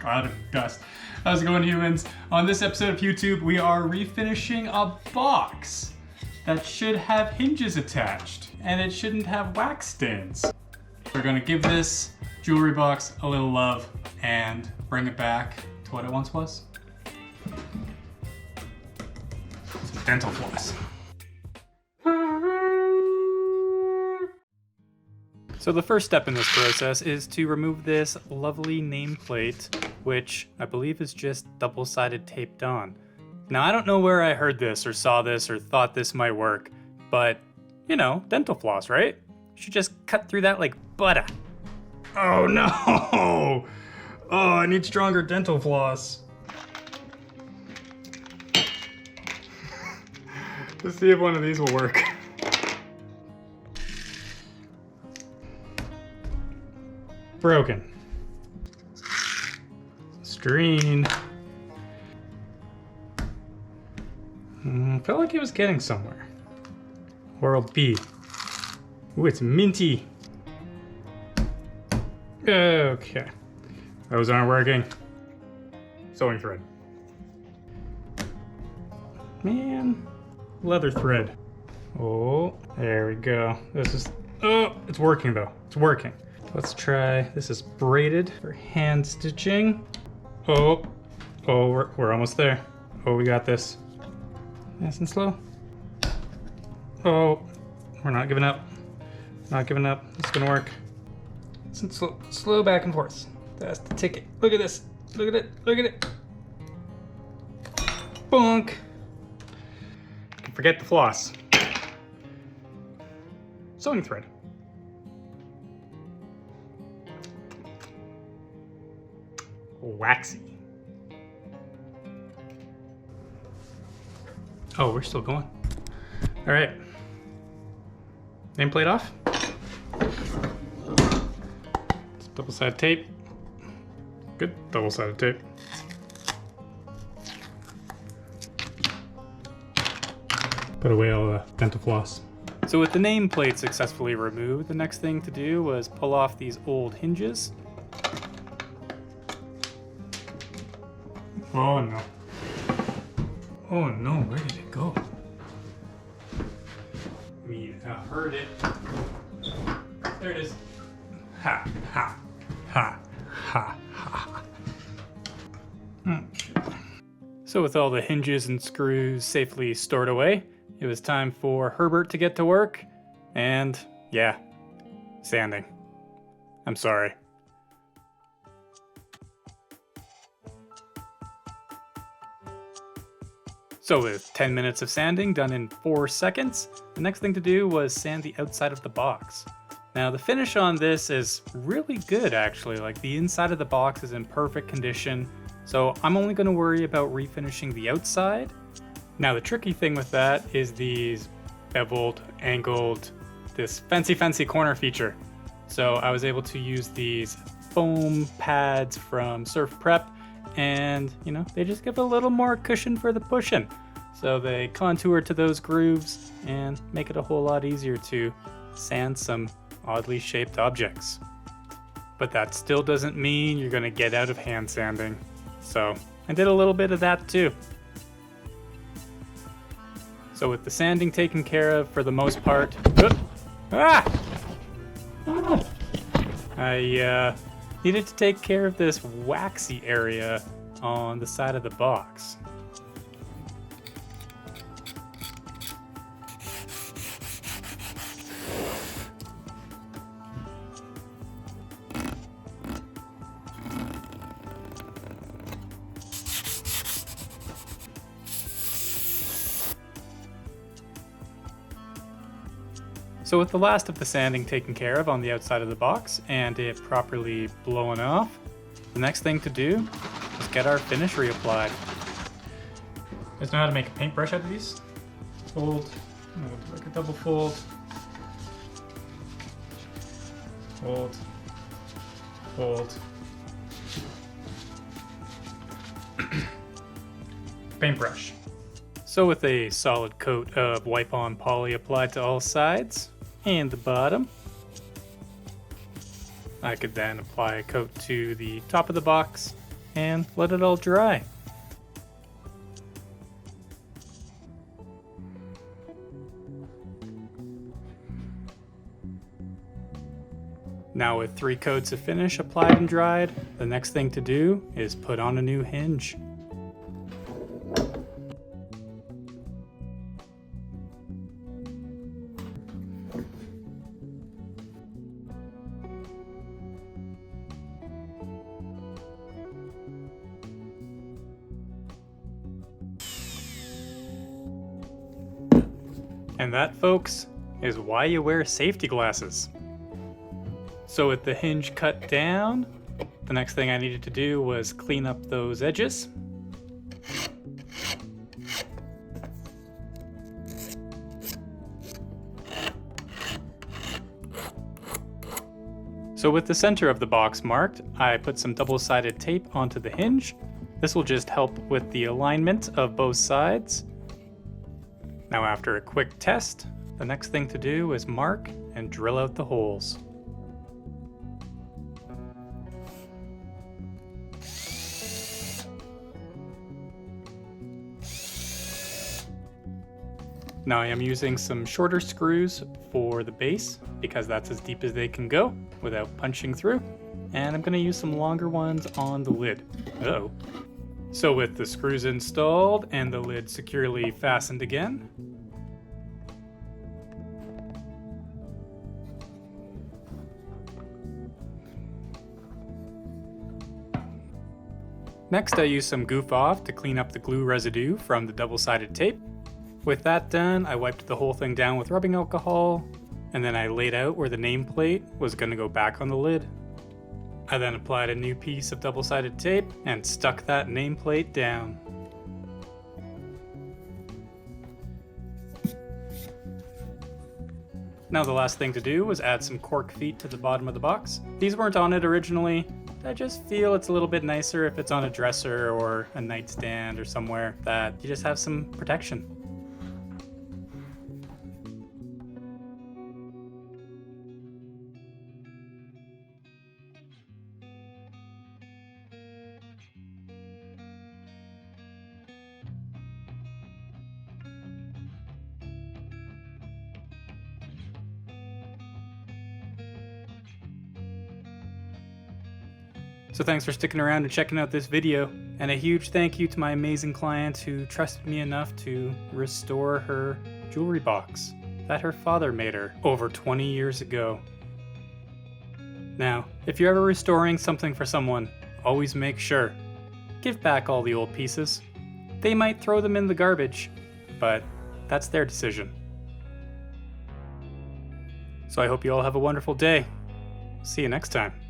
cloud of dust. How's it going, humans? On this episode of YouTube, we are refinishing a box that should have hinges attached, and it shouldn't have wax stands. We're gonna give this jewelry box a little love and bring it back to what it once was. Some dental floss. So the first step in this process is to remove this lovely nameplate, which I believe is just double-sided taped on. Now, I don't know where I heard this or saw this or thought this might work, but, you know, dental floss, right? You should just cut through that like butter. Oh no! Oh, I need stronger dental floss. Let's see if one of these will work. Broken. Screen. Felt like it was getting somewhere. Oral B. Ooh, it's minty. Okay. Those aren't working. Sewing thread. Man. Leather thread. Oh, there we go. This is, oh, it's working though. It's working. Let's try, this is braided for hand stitching. Oh, we're almost there. Oh, we got this. Nice and slow. Oh, we're not giving up. Not giving up. It's gonna work. Nice and slow back and forth. That's the ticket. Look at this. Look at it. Look at it. Bonk. Forget the floss. Sewing thread. Waxy. Oh, we're still going. All right. Nameplate off. Double-sided tape. Good double-sided tape. Put away all the dental floss. So with the nameplate successfully removed, the next thing to do was pull off these old hinges. Oh no. Oh no, where did it go? We heard it. There it is. Ha, ha, ha, ha, ha. So with all the hinges and screws safely stored away, it was time for Herbert to get to work, and yeah, sanding. I'm sorry. So with 10 minutes of sanding done in 4 seconds, the next thing to do was sand the outside of the box. Now the finish on this is really good actually, like the inside of the box is in perfect condition, so I'm only going to worry about refinishing the outside. Now the tricky thing with that is these beveled, angled, this fancy corner feature. So I was able to use these foam pads from SurfPrep, and you know, they just give a little more cushion for the pushing. So they contour to those grooves and make it a whole lot easier to sand some oddly shaped objects. But that still doesn't mean you're gonna get out of hand sanding. So I did a little bit of that too. So with the sanding taken care of for the most part, I needed to take care of this waxy area on the side of the box. So with the last of the sanding taken care of on the outside of the box and it properly blown off, the next thing to do is get our finish reapplied. You guys know how to make a paintbrush out of these? Fold, we'll do like a double fold. Fold, fold. Paintbrush. So with a solid coat of wipe-on poly applied to all sides and the bottom, I could then apply a coat to the top of the box and let it all dry. Now with 3 coats of finish applied and dried, the next thing to do is put on a new hinge. And that, folks, is why you wear safety glasses. So with the hinge cut down, the next thing I needed to do was clean up those edges. So with the center of the box marked, I put some double-sided tape onto the hinge. This will just help with the alignment of both sides. Now after a quick test, the next thing to do is mark and drill out the holes. Now I am using some shorter screws for the base because that's as deep as they can go without punching through. And I'm going to use some longer ones on the lid. Uh-oh. So with the screws installed and the lid securely fastened again, next I use some Goof Off to clean up the glue residue from the double-sided tape. With that done, I wiped the whole thing down with rubbing alcohol, and then I laid out where the nameplate was going to go back on the lid. I then applied a new piece of double-sided tape and stuck that nameplate down. Now the last thing to do was add some cork feet to the bottom of the box. These weren't on it originally. I just feel it's a little bit nicer if it's on a dresser or a nightstand or somewhere that you just have some protection. So thanks for sticking around and checking out this video, and a huge thank you to my amazing client who trusted me enough to restore her jewelry box that her father made her over 20 years ago. Now, if you're ever restoring something for someone, always make sure, give back all the old pieces. They might throw them in the garbage, but that's their decision. So I hope you all have a wonderful day. See you next time.